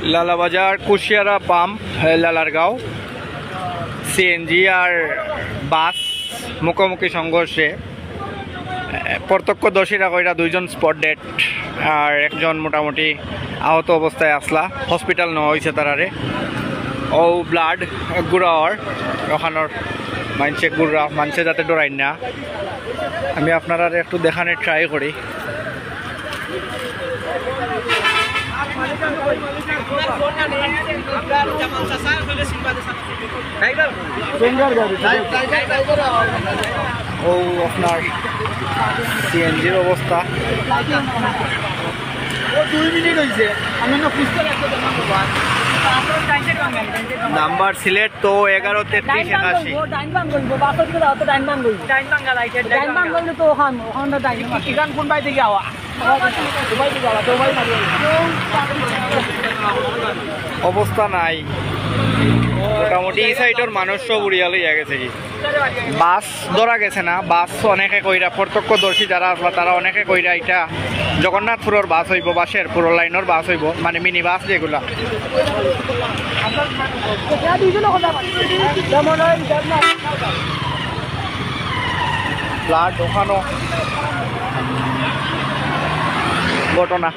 Lalabazar Kushiyara pump লালারগাঁও CNG আর বাস মুখোমুখি সংঘর্ষে প্রত্যক্ষদর্শীরা কইরা 2 জন স্পট ডেড আর একজন মোটামুটি আহত অবস্থায় আসলা হসপিটাল নেওয়া হয়েছে তারারে ও ব্লাড গুড়াওয়ার ওখানোর মানুষে যাতে ডরাই না আমি আপনারা একটু দেখানোর ট্রাই করি ও আপনার সিএনজির অবস্থা 2 মিনিট হয়েছে আমি না পুষতে রাখতে নাম্বার সিলেট তো 11-33-81 অবস্থা নাই মোটামুটি এই সাইডের মানুষ সব উড়িয়া লইয়া গেছে কি বাস ধরা গেছে না বাস অনেকে কইরা প্রত্যক্ষদর্শী যারা আসলা তারা অনেকে কইরা এটা জগন্নাথপুরের বাস হইব বা শেরপুর লাইনের বাস হইব মানে মিনি বাস যেগুলা ব্লাড ওখানো ঘটনা